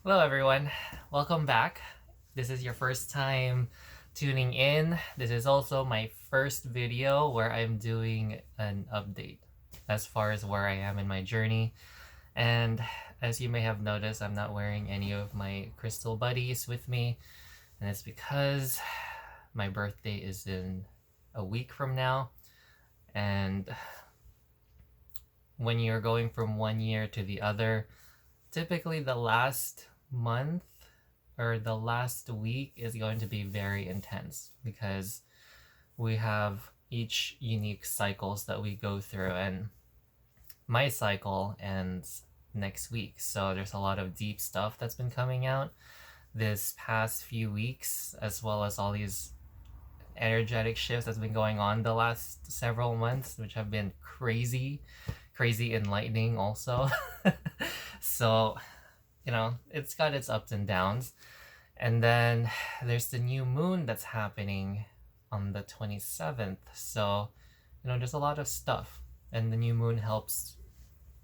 Hello, everyone. Welcome back. This is your first time tuning in. This is also my first video where I'm doing an update as far as where I am in my journey. And as you may have noticed, I'm not wearing any of my crystal buddies with me. And it's because my birthday is in a week from now. And when you're going from one year to the other, typically the last month or the last week is going to be very intense because we have each unique cycles that we go through, and my cycle ends next week. So there's a lot of deep stuff that's been coming out this past few weeks, as well as all these energetic shifts that's been going on the last several months, which have been crazy enlightening also. So it's got its ups and downs. And then there's the new moon that's happening on the 27th. So, there's a lot of stuff. And the new moon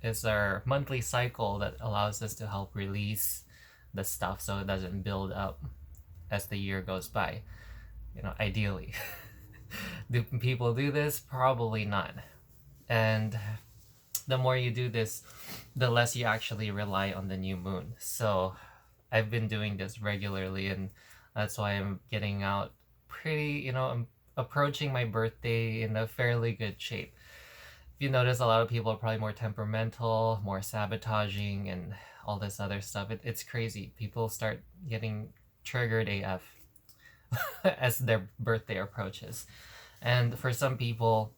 is our monthly cycle that allows us to help release the stuff so it doesn't build up as the year goes by. Ideally. Do people do this? Probably not. And the more you do this, the less you actually rely on the new moon. So I've been doing this regularly, and that's why I'm getting out I'm approaching my birthday in a fairly good shape. If you notice, a lot of people are probably more temperamental, more sabotaging, and all this other stuff. It's crazy. People start getting triggered AF as their birthday approaches. And for some people,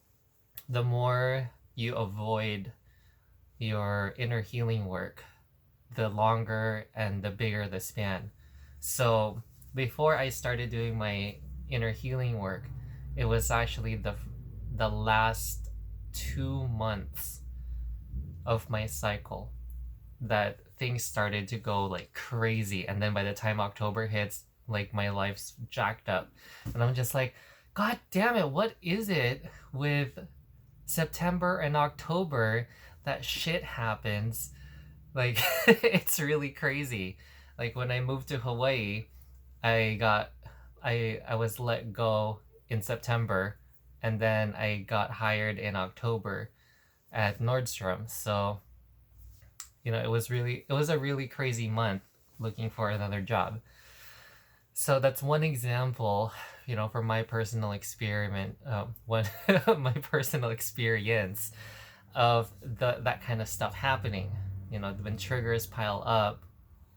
the more you avoid your inner healing work, the longer and the bigger the span. So before I started doing my inner healing work, it was actually the last 2 months of my cycle that things started to go like crazy. And then by the time October hits, like my life's jacked up. And I'm just like, God damn it, what is it with September and October that shit happens? Like, it's really crazy. Like when I moved to Hawaii, I was let go in September, and then I got hired in October at Nordstrom. So, it was a really crazy month looking for another job. So that's one example, from my personal experiment, what my personal experience of that kind of stuff happening. When triggers pile up,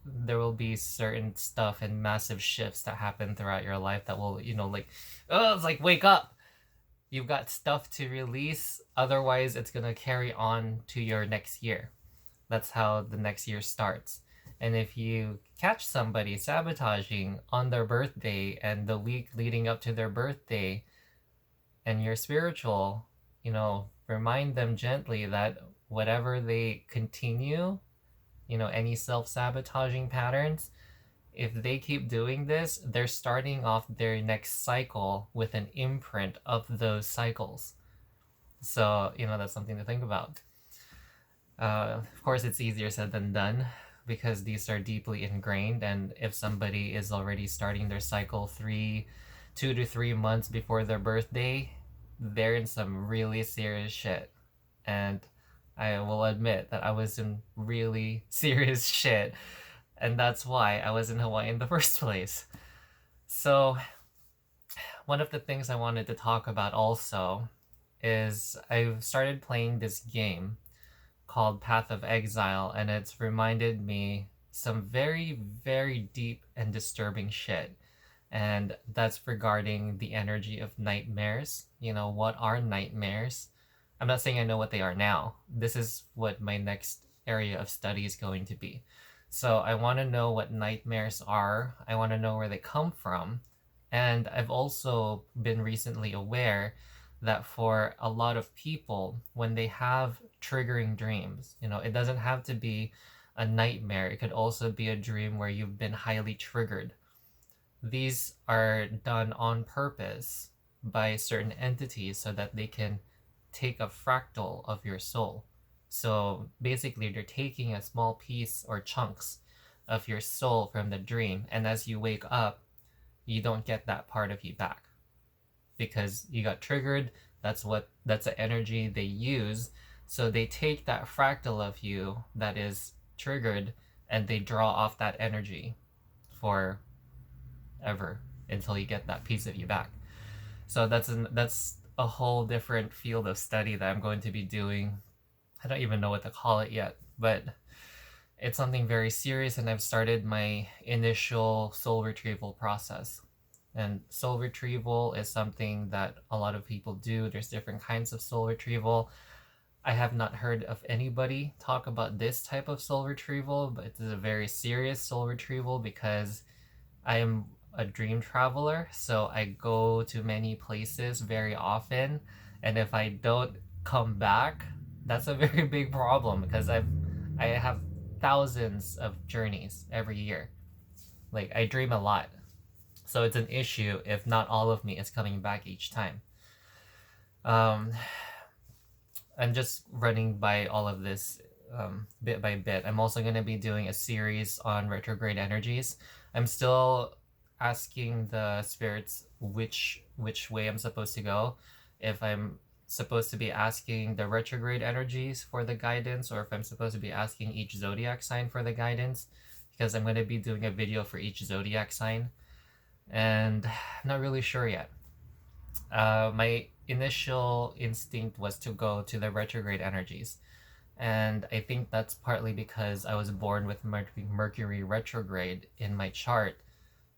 there will be certain stuff and massive shifts that happen throughout your life that will, it's like, wake up. You've got stuff to release. Otherwise, it's going to carry on to your next year. That's how the next year starts. And if you catch somebody sabotaging on their birthday and the week leading up to their birthday, and you're spiritual, remind them gently that whatever they continue, any self-sabotaging patterns, if they keep doing this, they're starting off their next cycle with an imprint of those cycles. So, that's something to think about. Of course, it's easier said than done because these are deeply ingrained. And if somebody is already starting their cycle 2 to 3 months before their birthday, they're in some really serious shit. And I will admit that I was in really serious shit. And that's why I was in Hawaii in the first place. So, one of the things I wanted to talk about also is I've started playing this game called Path of Exile, and it's reminded me some very, very deep and disturbing shit. And that's regarding the energy of nightmares. What are nightmares? I'm not saying I know what they are now. This is what my next area of study is going to be. So I want to know what nightmares are. I want to know where they come from. And I've also been recently aware that for a lot of people, when they have triggering dreams, it doesn't have to be a nightmare. It could also be a dream where you've been highly triggered. These are done on purpose by certain entities so that they can take a fractal of your soul. So basically, they're taking a small piece or chunks of your soul from the dream, and as you wake up, you don't get that part of you back because you got triggered. That's the energy they use. So they take that fractal of you that is triggered and they draw off that energy for ever until you get that piece of you back. So that's a whole different field of study that I'm going to be doing. I don't even know what to call it yet, but it's something very serious, and I've started my initial soul retrieval process. And soul retrieval is something that a lot of people do. There's different kinds of soul retrieval. I have not heard of anybody talk about this type of soul retrieval, but it's a very serious soul retrieval because I am a dream traveler, so I go to many places very often, and if I don't come back, that's a very big problem because I have thousands of journeys every year. Like, I dream a lot. So it's an issue if not all of me is coming back each time. I'm just running by all of this bit by bit. I'm also going to be doing a series on retrograde energies. I'm still asking the spirits which way I'm supposed to go. If I'm supposed to be asking the retrograde energies for the guidance, or if I'm supposed to be asking each zodiac sign for the guidance, because I'm going to be doing a video for each zodiac sign, and I'm not really sure yet. My initial instinct was to go to the retrograde energies, and I think that's partly because I was born with Mercury retrograde in my chart,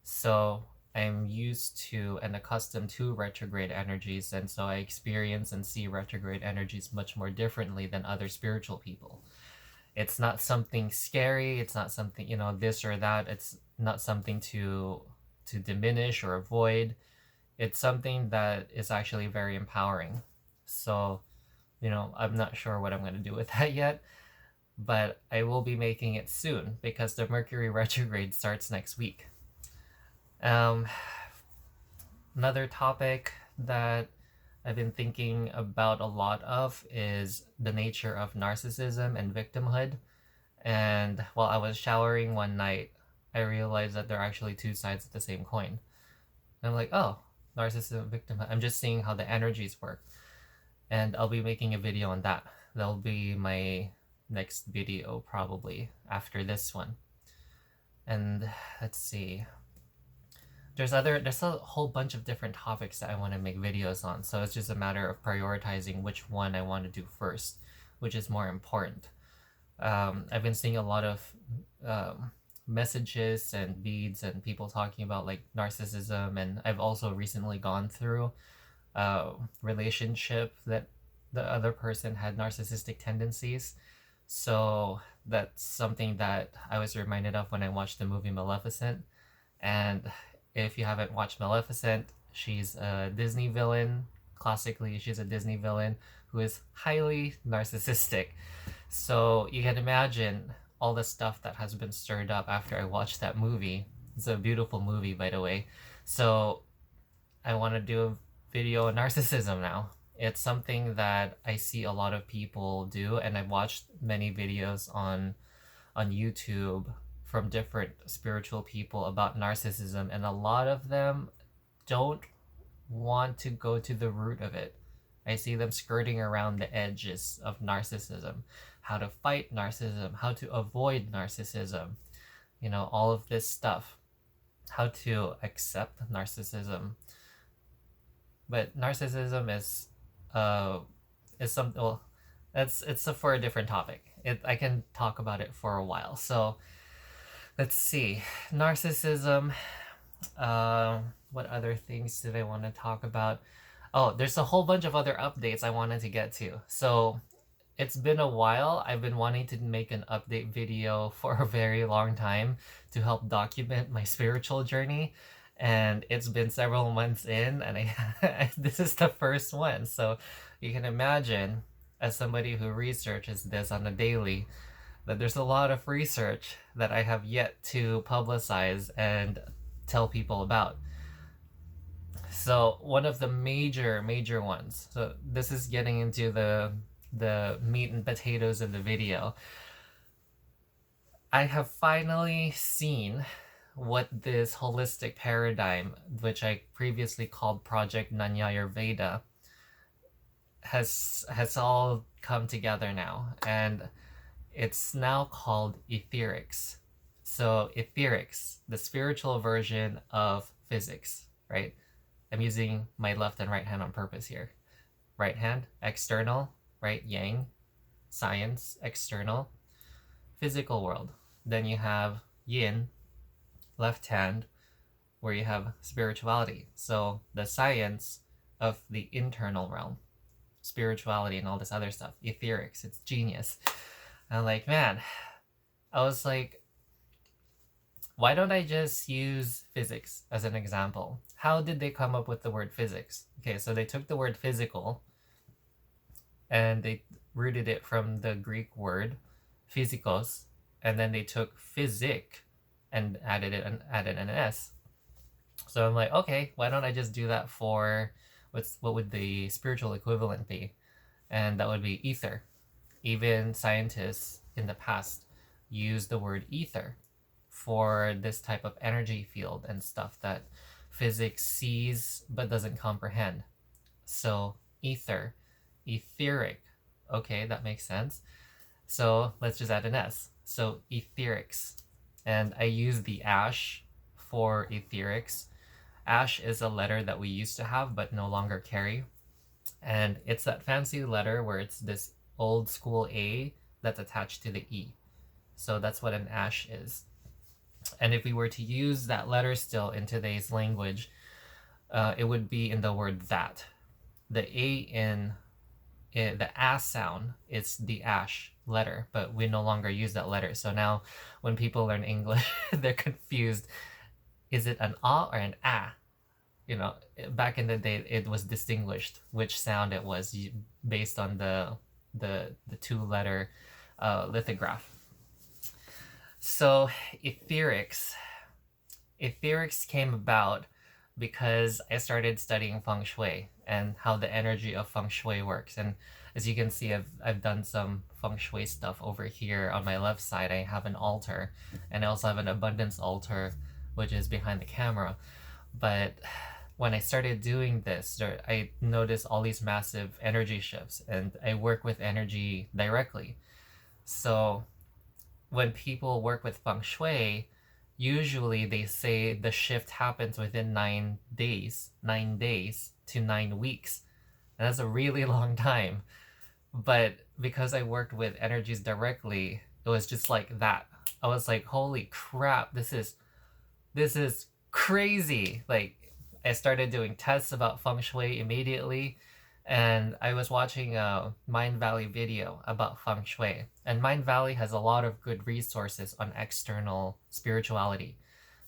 so I'm used to and accustomed to retrograde energies, and so I experience and see retrograde energies much more differently than other spiritual people. It's not something scary, it's not something, this or that, it's not something to diminish or avoid. It's something that is actually very empowering. So, I'm not sure what I'm going to do with that yet, but I will be making it soon because the Mercury retrograde starts next week. Another topic that I've been thinking about a lot of is the nature of narcissism and victimhood. And while I was showering one night, I realized that there are actually two sides of the same coin. And I'm like, oh, narcissism, victimhood. I'm just seeing how the energies work. And I'll be making a video on that. That'll be my next video probably after this one. And let's see. There's a whole bunch of different topics that I want to make videos on. So it's just a matter of prioritizing which one I want to do first, which is more important. I've been seeing a lot of messages and beads and people talking about like narcissism, and I've also recently gone through a relationship that the other person had narcissistic tendencies. So that's something that I was reminded of when I watched the movie Maleficent. And if you haven't watched Maleficent, she's a Disney villain. Classically, she's a Disney villain who is highly narcissistic. So you can imagine all the stuff that has been stirred up after I watched that movie. It's a beautiful movie, by the way. So I want to do a video on narcissism now. It's something that I see a lot of people do, and I've watched many videos on YouTube from different spiritual people about narcissism, and a lot of them don't want to go to the root of it. I see them skirting around the edges of narcissism, how to fight narcissism, how to avoid narcissism, all of this stuff, how to accept narcissism. But narcissism is something, well, it's for a different topic. I can talk about it for a while. So let's see, narcissism. What other things did I want to talk about? Oh, there's a whole bunch of other updates I wanted to get to. So it's been a while. I've been wanting to make an update video for a very long time to help document my spiritual journey. And it's been several months in, and this is the first one. So you can imagine, as somebody who researches this on a daily, that there's a lot of research that I have yet to publicize and tell people about. So one of the major ones, so this is getting into the meat and potatoes of the video. I have finally seen what this holistic paradigm, which I previously called Project Nanyayurveda, has all come together now, and it's now called Ætherics. So Ætherics, the spiritual version of physics, right? I'm using my left and right hand on purpose here. Right hand, external, right, yang, science, external, physical world. Then you have yin, left hand, where you have spirituality. So the science of the internal realm, spirituality and all this other stuff, Ætherics, it's genius. And I'm like, man, I was like, why don't I just use physics as an example? How did they come up with the word physics? Okay, so they took the word physical and they rooted it from the Greek word physikos, and then they took physic and added an S. So I'm like, okay, why don't I just do that for what would the spiritual equivalent be? And that would be ether. Even scientists in the past used the word ether for this type of energy field and stuff that physics sees but doesn't comprehend. So ether, etheric, okay, that makes sense. So let's just add an S. So Ætherics. And I use the ash for Ætherics. Ash is a letter that we used to have but no longer carry. And it's that fancy letter where it's this old school A that's attached to the E. So that's what an ash is. And if we were to use that letter still in today's language, it would be in the word that. The A in the ass sound is the ash letter, but we no longer use that letter. So now when people learn English, they're confused. Is it an A or an A? You know, back in the day, it was distinguished which sound it was based on the two-letter lithograph. So Ætherics came about because I started studying Feng Shui and how the energy of Feng Shui works. And as you can see, I've done some Feng Shui stuff over here. On my left side, I have an altar, and I also have an abundance altar, which is behind the camera. But when I started doing this, I noticed all these massive energy shifts, and I work with energy directly. So when people work with Feng Shui, usually they say the shift happens within 9 days to 9 weeks. And that's a really long time. But because I worked with energies directly, it was just like that. I was like, holy crap, this is crazy. Like, I started doing tests about Feng Shui immediately, and I was watching a Mind Valley video about Feng Shui. And Mind Valley has a lot of good resources on external spirituality,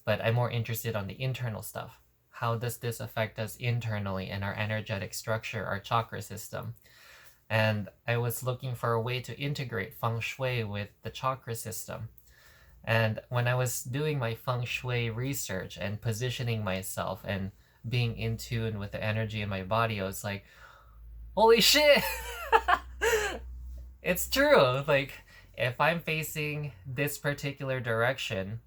but I'm more interested on the internal stuff. How does this affect us internally in our energetic structure, our chakra system? And I was looking for a way to integrate Feng Shui with the chakra system. And when I was doing my Feng Shui research and positioning myself and being in tune with the energy in my body, I was like, holy shit! It's true. Like, if I'm facing this particular direction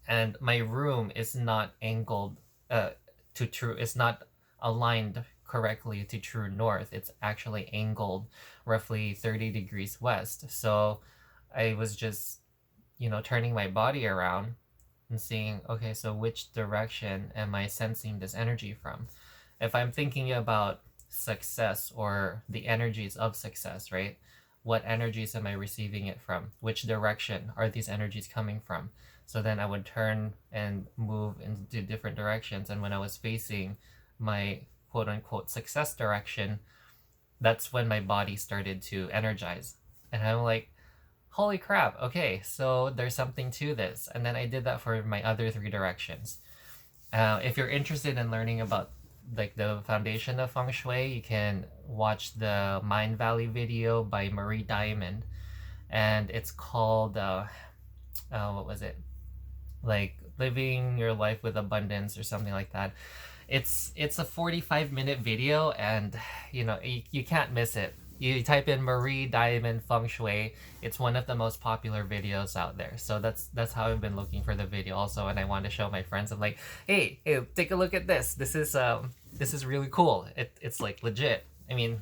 and my room is not angled to true, it's not aligned correctly to true north, it's actually angled roughly 30 degrees west. So I was just, turning my body around and seeing, okay, so which direction am I sensing this energy from? If I'm thinking about success or the energies of success, right? What energies am I receiving it from? Which direction are these energies coming from? So then I would turn and move into different directions. And when I was facing my quote unquote success direction, that's when my body started to energize. And I'm like, holy crap, okay, so there's something to this. And then I did that for my other 3 directions. If you're interested in learning about like the foundation of Feng Shui, you can watch the Mind Valley video by Marie Diamond, and it's called what was it, like living your life with abundance or something like that. It's a 45-minute video, and you can't miss it. You type in Marie Diamond Feng Shui, it's one of the most popular videos out there. So that's how I've been looking for the video also, and I want to show my friends. I'm like, hey, take a look at this. This is really cool. It's like legit. I mean,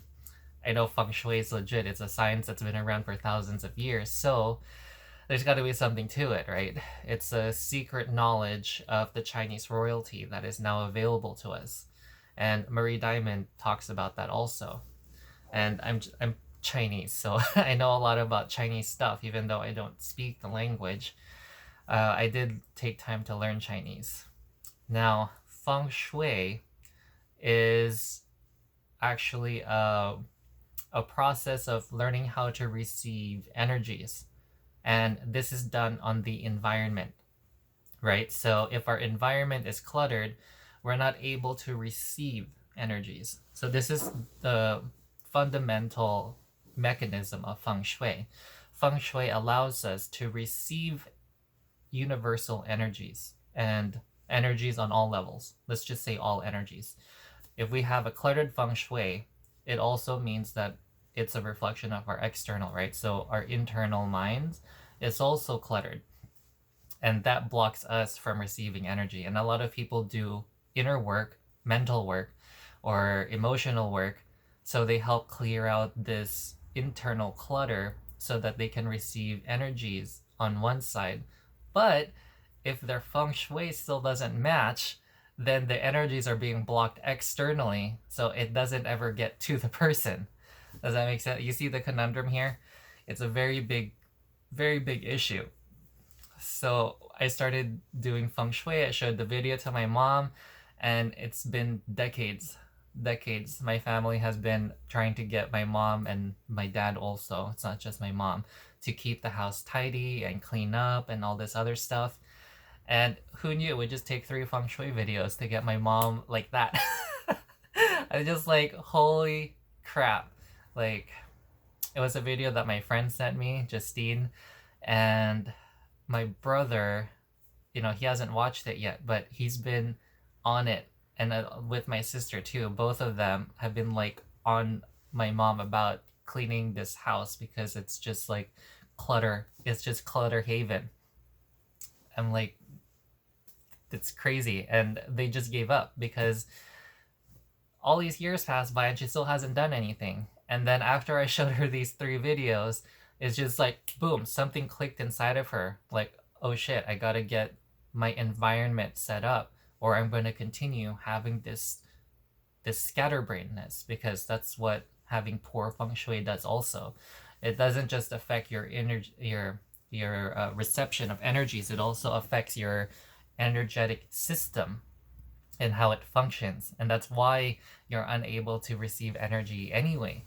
I know Feng Shui is legit. It's a science that's been around for thousands of years. So there's got to be something to it, right? It's a secret knowledge of the Chinese royalty that is now available to us. And Marie Diamond talks about that also. And I'm Chinese, so I know a lot about Chinese stuff, even though I don't speak the language. I did take time to learn Chinese. Now, Feng Shui is actually a process of learning how to receive energies. And this is done on the environment, right? So if our environment is cluttered, we're not able to receive energies. So this is the fundamental mechanism of Feng Shui. Feng Shui allows us to receive universal energies and energies on all levels. Let's just say all energies. If we have a cluttered Feng Shui, it also means that it's a reflection of our external, right? So our internal mind is also cluttered, and that blocks us from receiving energy. And a lot of people do inner work, mental work, or emotional work, so they help clear out this internal clutter so that they can receive energies on one side. But if their Feng Shui still doesn't match, then the energies are being blocked externally, so it doesn't ever get to the person. Does that make sense? You see the conundrum here? It's a very big issue. So I started doing Feng Shui. I showed the video to my mom, and it's been decades. My family has been trying to get my mom and my dad also, it's not just my mom, to keep the house tidy and clean up and all this other stuff. And who knew it would just take 3 Feng Shui videos to get my mom like that. I just like, holy crap. Like, it was a video that my friend sent me, Justine, and my brother, he hasn't watched it yet, but he's been on it, and with my sister too. Both of them have been like on my mom about cleaning this house because it's just like clutter. It's just clutter haven. I'm like, it's crazy. And they just gave up because all these years passed by and she still hasn't done anything. And then after I showed her these 3 videos, it's just like, boom, something clicked inside of her. Like, oh shit, I gotta get my environment set up, or I'm going to continue having this scatterbrainedness, because that's what having poor Feng Shui does also. It doesn't just affect your energy, your reception of energies. It also affects your energetic system and how it functions. And that's why you're unable to receive energy anyway.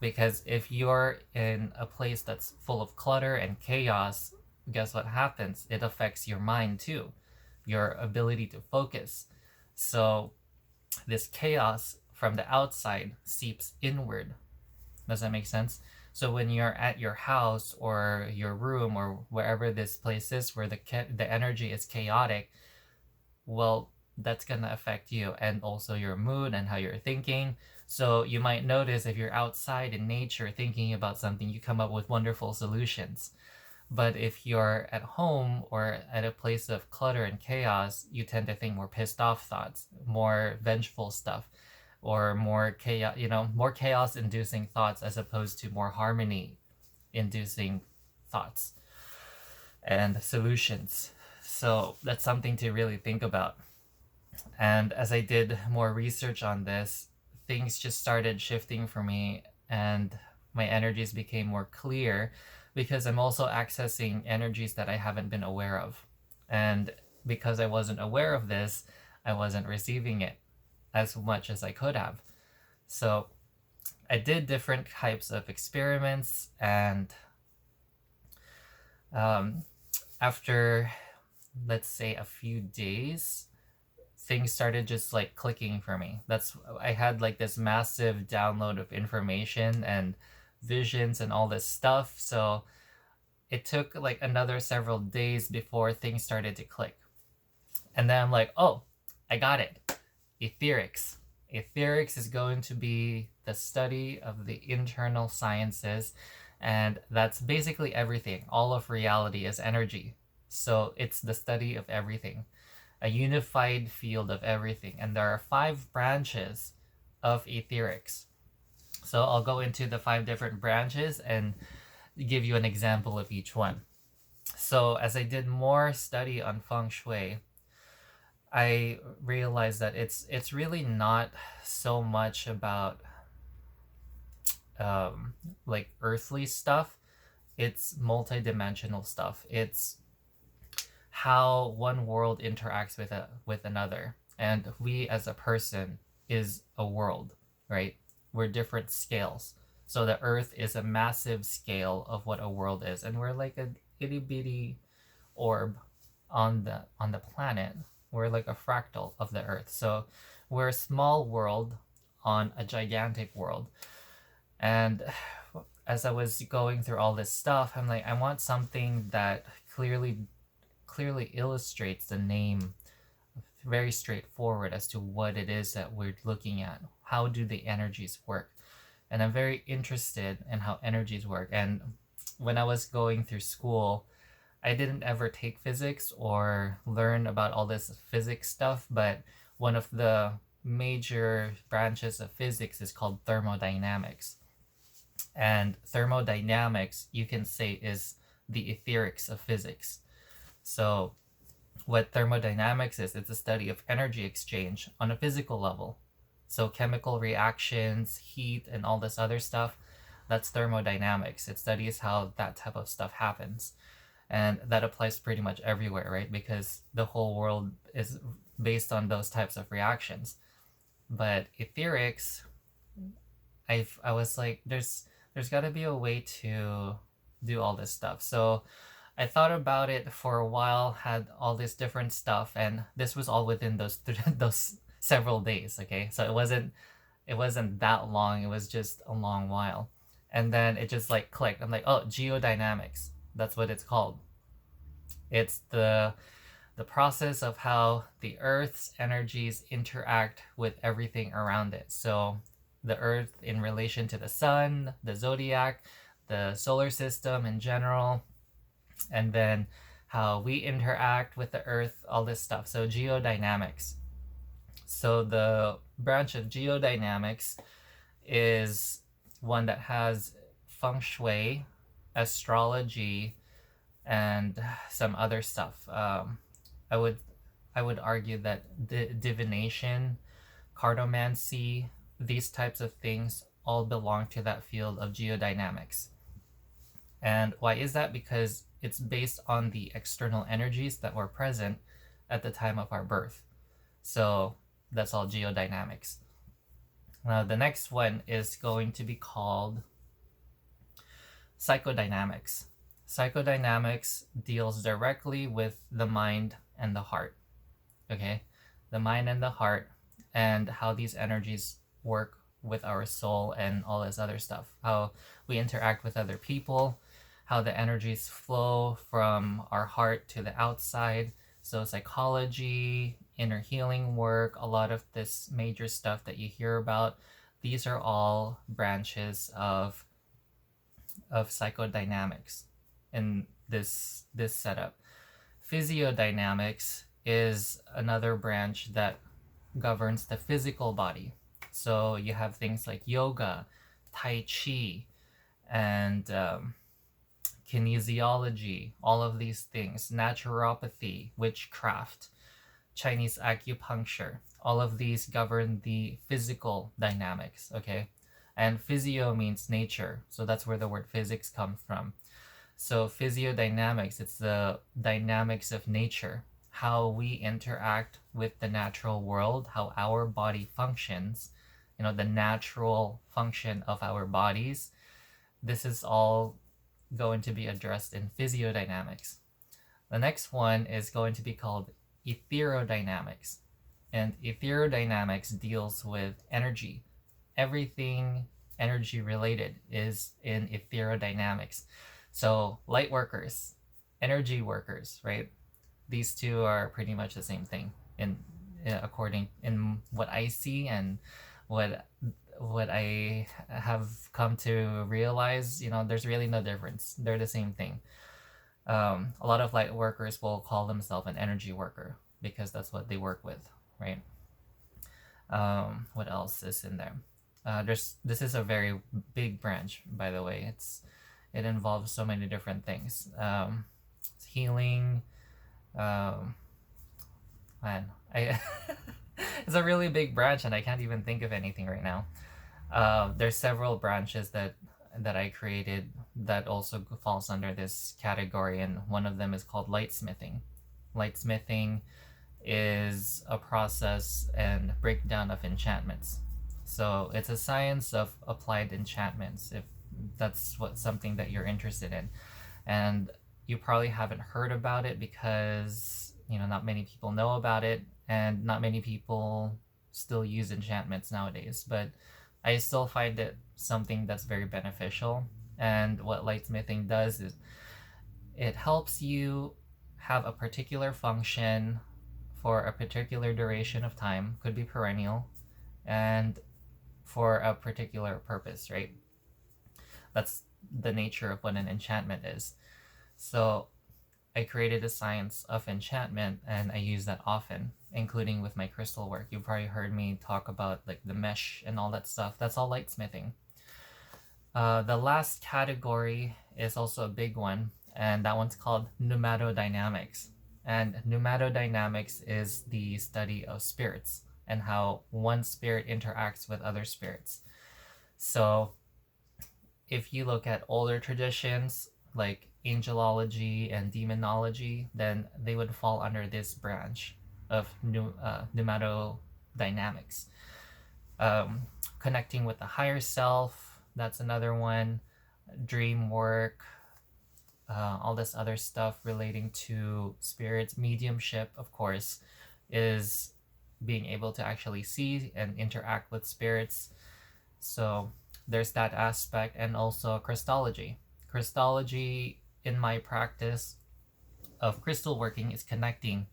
Because if you're in a place that's full of clutter and chaos, guess what happens? It affects your mind too, your ability to focus. So this chaos from the outside seeps inward. Does that make sense? So when you're at your house or your room or wherever this place is where the energy is chaotic, well, that's gonna affect you and also your mood and how you're thinking. So you might notice if you're outside in nature thinking about something, you come up with wonderful solutions. But if you're at home or at a place of clutter and chaos, you tend to think more pissed off thoughts, more vengeful stuff, or more chaos, more chaos inducing thoughts as opposed to more harmony inducing thoughts and solutions. So that's something to really think about. And as I did more research on this, things just started shifting for me and my energies became more clear, because I'm also accessing energies that I haven't been aware of. And because I wasn't aware of this, I wasn't receiving it as much as I could have. So I did different types of experiments, and after, let's say, a few days, things started just like clicking for me. I had like this massive download of information and visions and all this stuff. So it took like another several days before things started to click. And then I'm like, oh, I got it. Ætherics. Ætherics is going to be the study of the internal sciences, and that's basically everything. All of reality is energy. So it's the study of everything, a unified field of everything. And there are 5 branches of Ætherics. So I'll go into the 5 different branches and give you an example of each one. So as I did more study on Feng Shui, I realized that it's really not so much about like earthly stuff. It's multidimensional stuff. It's how one world interacts with another, and we as a person is a world, right? We're different scales. So the earth is a massive scale of what a world is, and we're like a itty bitty orb on the planet. We're like a fractal of the earth. So we're a small world on a gigantic world. And as I was going through all this stuff, I'm like, I want something that clearly illustrates the name, very straightforward as to what it is that we're looking at. How do the energies work? And I'm very interested in how energies work. And when I was going through school, I didn't ever take physics or learn about all this physics stuff, but one of the major branches of physics is called thermodynamics. And thermodynamics, you can say, is the Ætherics of physics. So what thermodynamics is, it's a study of energy exchange on a physical level. So chemical reactions, heat, and all this other stuff, that's thermodynamics. It studies how that type of stuff happens. And that applies pretty much everywhere, right? Because the whole world is based on those types of reactions. But Ætherics, I was like, there's got to be a way to do all this stuff. So I thought about it for a while, had all this different stuff, and this was all within those several days. Okay, so it wasn't that long. It was just a long while, and then it just like clicked. I'm like, oh, geodynamics. That's what it's called. It's the process of how the Earth's energies interact with everything around it. So the Earth in relation to the sun, the zodiac, the solar system in general, and then how we interact with the Earth, all this stuff. So geodynamics. So the branch of geodynamics is one that has Feng Shui, astrology, and some other stuff. I would argue that divination, cartomancy, these types of things all belong to that field of geodynamics. And why is that? Because it's based on the external energies that were present at the time of our birth. So that's all geodynamics. Now the next one is going to be called psychodynamics. Psychodynamics deals directly with the mind and the heart. Okay? The mind and the heart, and how these energies work with our soul and all this other stuff. How we interact with other people, how the energies flow from our heart to the outside. So psychology, inner healing work, a lot of this major stuff that you hear about, these are all branches of psychodynamics in this setup. Physiodynamics is another branch that governs the physical body. So you have things like yoga, tai chi, and kinesiology, all of these things, naturopathy, witchcraft, Chinese acupuncture, all of these govern the physical dynamics, okay? And physio means nature, so that's where the word physics comes from. So physiodynamics, it's the dynamics of nature, how we interact with the natural world, how our body functions, the natural function of our bodies. This is all going to be addressed in physiodynamics. The next one is going to be called Ætherodynamics. And Ætherodynamics deals with energy. Everything energy related is in Ætherodynamics. So light workers, energy workers, right? These two are pretty much the same thing in what I see and what what I have come to realize, there's really no difference. They're the same thing. A lot of light workers will call themselves an energy worker because that's what they work with, right? What else is in there? This is a very big branch, by the way. It involves so many different things. It's healing. Man, I it's a really big branch, and I can't even think of anything right now. There's several branches that I created that also falls under this category, and one of them is called lightsmithing. Lightsmithing is a process and breakdown of enchantments. So it's a science of applied enchantments, if that's something that you're interested in. And you probably haven't heard about it because, not many people know about it, and not many people still use enchantments nowadays. But I still find it something that's very beneficial. And what lightsmithing does is it helps you have a particular function for a particular duration of time, could be perennial, and for a particular purpose, right? That's the nature of what an enchantment is. So I created a science of enchantment, and I use that often, including with my crystal work. You've probably heard me talk about like the mesh and all that stuff. That's all lightsmithing. The last category is also a big one, and that one's called pneumatodynamics. And pneumatodynamics is the study of spirits and how one spirit interacts with other spirits. So if you look at older traditions like angelology and demonology, then they would fall under this branch of pneumatodynamics. Connecting with the higher self, that's another one. Dream work, all this other stuff relating to spirits. Mediumship, of course, is being able to actually see and interact with spirits. So there's that aspect. And also Christology. Christology, in my practice of crystal working, is connecting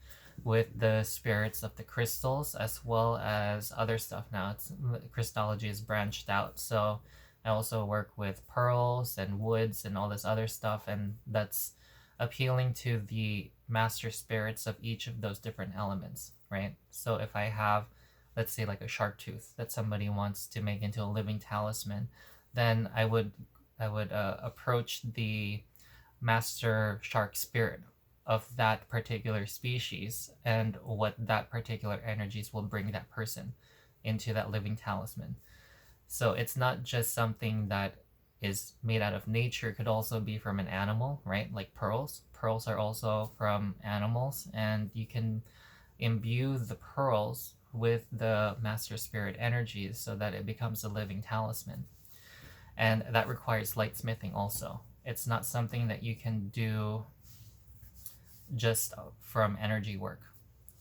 with the spirits of the crystals as well as other stuff. Now Christology is branched out, so I also work with pearls and woods and all this other stuff, and that's appealing to the master spirits of each of those different elements, right? So if I have, let's say, like a shark tooth that somebody wants to make into a living talisman, then I would approach the master shark spirit of that particular species and what that particular energies will bring that person into that living talisman. So it's not just something that is made out of nature. It could also be from an animal, right? Like pearls. Pearls are also from animals, and you can imbue the pearls with the master spirit energies so that it becomes a living talisman. And that requires lightsmithing also. It's not something that you can do just from energy work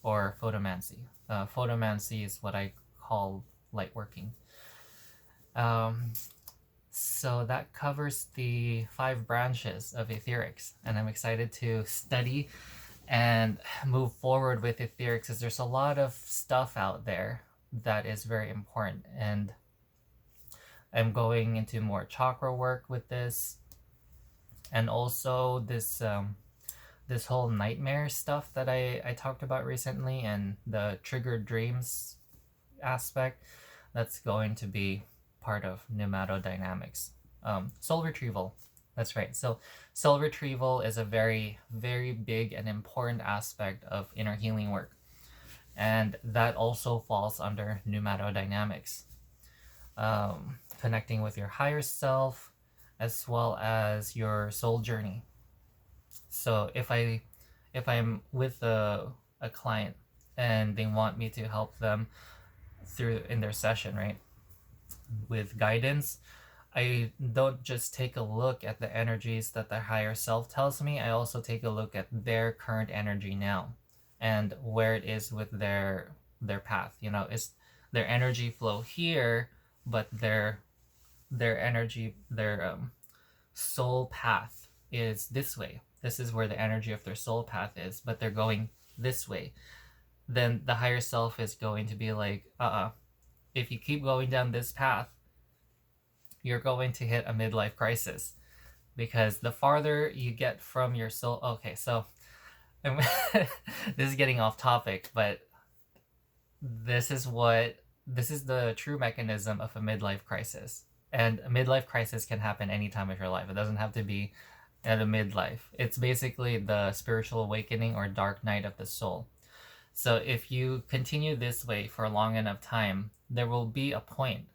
or photomancy. Photomancy is what I call light working. So that covers the 5 branches of Ætherics, and I'm excited to study and move forward with Ætherics because there's a lot of stuff out there that is very important, and I'm going into more chakra work with this, and also this this whole nightmare stuff that I talked about recently, and the triggered dreams aspect, that's going to be part of pneumatodynamics. Soul retrieval, that's right. So soul retrieval is a very, very big and important aspect of inner healing work, and that also falls under pneumatodynamics. Connecting with your higher self as well as your soul journey. So if I'm with a client and they want me to help them through in their session, right, with guidance, I don't just take a look at the energies that their higher self tells me. I also take a look at their current energy now and where it is with their path. Is their energy flow here, but their energy, their soul path is this way. This is where the energy of their soul path is, but they're going this way. Then the higher self is going to be like, if you keep going down this path, you're going to hit a midlife crisis, because the farther you get from your soul. Okay, so this is getting off topic, but this is the true mechanism of a midlife crisis. And a midlife crisis can happen any time of your life. It doesn't have to be at a midlife. It's basically the spiritual awakening or dark night of the soul. So if you continue this way for a long enough time, there will be a point.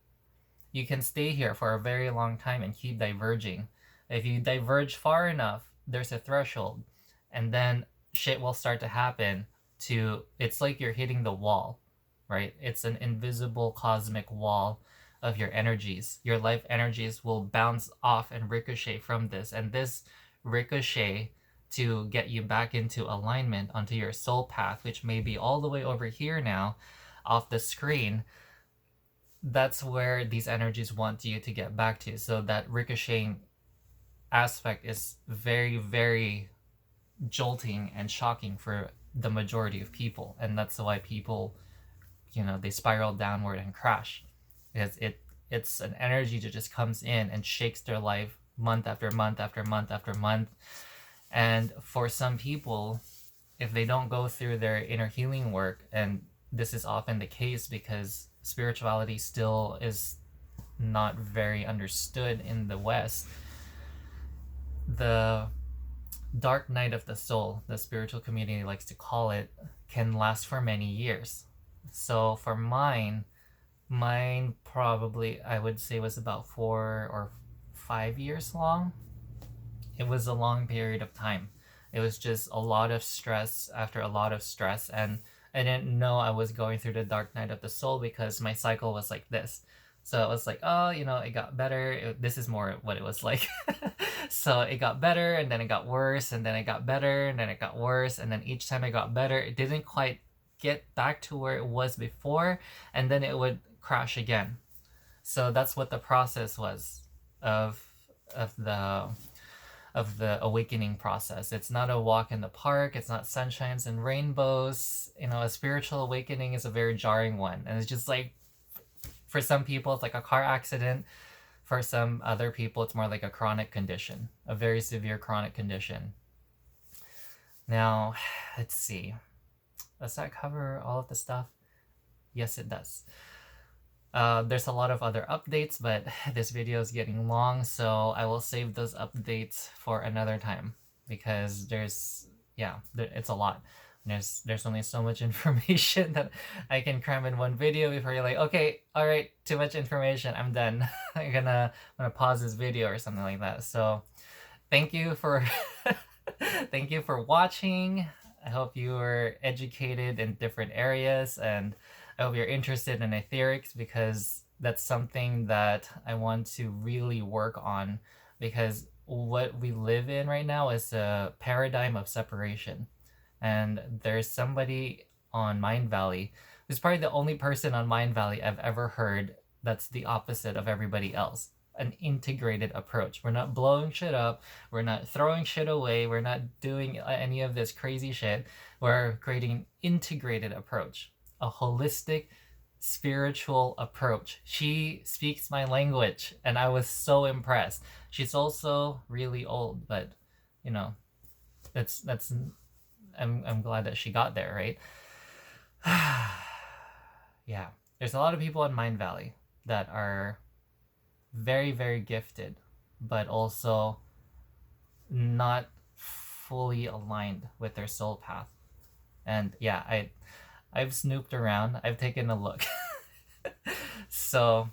You can stay here for a very long time and keep diverging. If you diverge far enough, there's a threshold, and then shit will start to happen to, it's like you're hitting the wall, right? It's an invisible cosmic wall of your energies. Your life energies will bounce off and ricochet from this, and this ricochet to get you back into alignment onto your soul path, which may be all the way over here now off the screen. That's where these energies want you to get back to. So that ricocheting aspect is very, very jolting and shocking for the majority of people, and that's why people, they spiral downward and crash. It's an energy that just comes in and shakes their life month after month after month after month. And for some people, if they don't go through their inner healing work, and this is often the case because spirituality still is not very understood in the West, the dark night of the soul, the spiritual community likes to call it, can last for many years. So for mine probably, I would say, was about 4 or 5 years long. It was a long period of time. It was just a lot of stress after a lot of stress, and I didn't know I was going through the dark night of the soul because my cycle was like this. So it was like, oh, it got better. This is more what it was like. So it got better, and then it got worse, and then it got better, and then it got worse, and then each time it got better, it didn't quite get back to where it was before, and then it would crash again. So that's what the process was of the awakening process. It's not a walk in the park. It's not sunshines and rainbows. A spiritual awakening is a very jarring one, and it's just like, for some people it's like a car accident. For some other people it's more like a chronic condition, a very severe chronic condition. Now, let's see, does that cover all of the stuff? Yes, it does. There's a lot of other updates, but this video is getting long, so I will save those updates for another time, because it's a lot. There's only so much information that I can cram in one video before you're like, okay, all right, too much information, I'm done. I'm gonna pause this video or something like that. So thank you for thank you for watching. I hope you were educated in different areas, and I hope you're interested in Ætherics, because that's something that I want to really work on, because what we live in right now is a paradigm of separation. And there's somebody on Mind Valley who's probably the only person on Mind Valley I've ever heard that's the opposite of everybody else. An integrated approach. We're not blowing shit up. We're not throwing shit away. We're not doing any of this crazy shit. We're creating an integrated approach. A holistic, spiritual approach. She speaks my language, and I was so impressed. She's also really old, but that's I'm glad that she got there, right? Yeah, there's a lot of people in Mind Valley that are very, very gifted, but also not fully aligned with their soul path. And yeah, I've snooped around, I've taken a look. So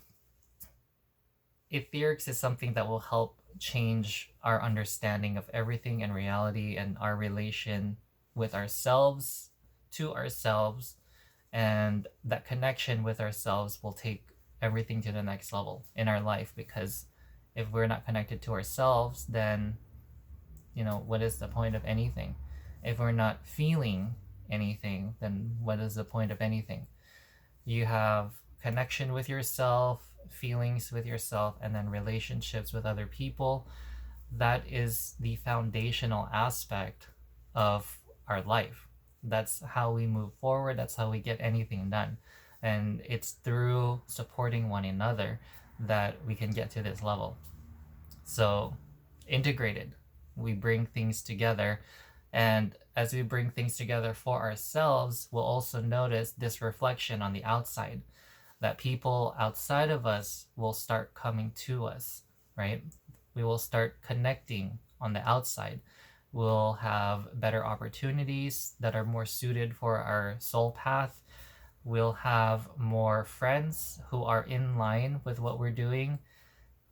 Ætherics is something that will help change our understanding of everything in reality, and our relation with ourselves, to ourselves, and that connection with ourselves will take everything to the next level in our life. Because if we're not connected to ourselves, then what is the point of anything? If we're not feeling anything, then what is the point of anything? You have connection with yourself, feelings with yourself, and then relationships with other people. That is the foundational aspect of our life. That's how we move forward. That's how we get anything done. And it's through supporting one another that we can get to this level. So integrated, we bring things together, and as we bring things together for ourselves, we'll also notice this reflection on the outside, that people outside of us will start coming to us, right? We will start connecting on the outside. We'll have better opportunities that are more suited for our soul path. We'll have more friends who are in line with what we're doing.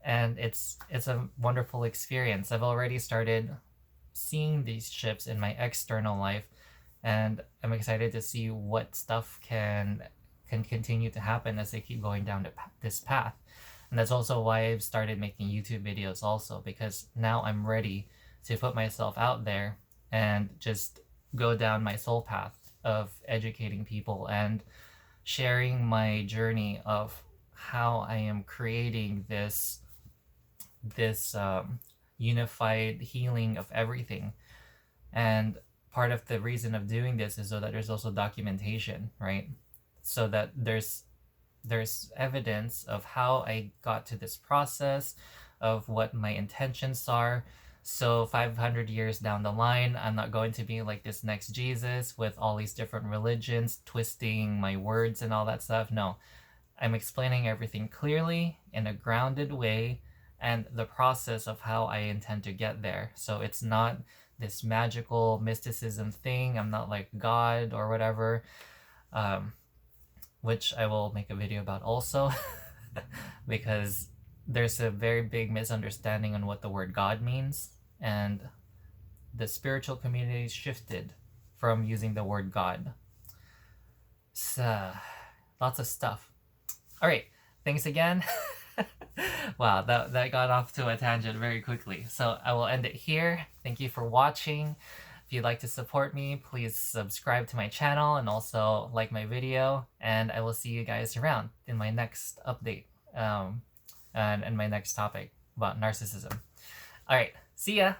And it's a wonderful experience. I've already started seeing these shifts in my external life, and I'm excited to see what stuff can continue to happen as they keep going down this path. And that's also why I've started making YouTube videos also, because now I'm ready to put myself out there and just go down my soul path of educating people and sharing my journey of how I am creating this unified healing of everything. And part of the reason of doing this is so that there's also documentation, right? So that there's evidence of how I got to this process, of what my intentions are. So 500 years down the line, I'm not going to be like this next Jesus with all these different religions twisting my words and all that stuff. No, I'm explaining everything clearly in a grounded way, and the process of how I intend to get there. So it's not this magical mysticism thing. I'm not like God or whatever, which I will make a video about also, because there's a very big misunderstanding on what the word God means, and the spiritual community shifted from using the word God. So, lots of stuff. All right, thanks again. Wow, that got off to a tangent very quickly. So I will end it here. Thank you for watching. If you'd like to support me, please subscribe to my channel and also like my video. And I will see you guys around in my next update and my next topic about narcissism. All right, see ya.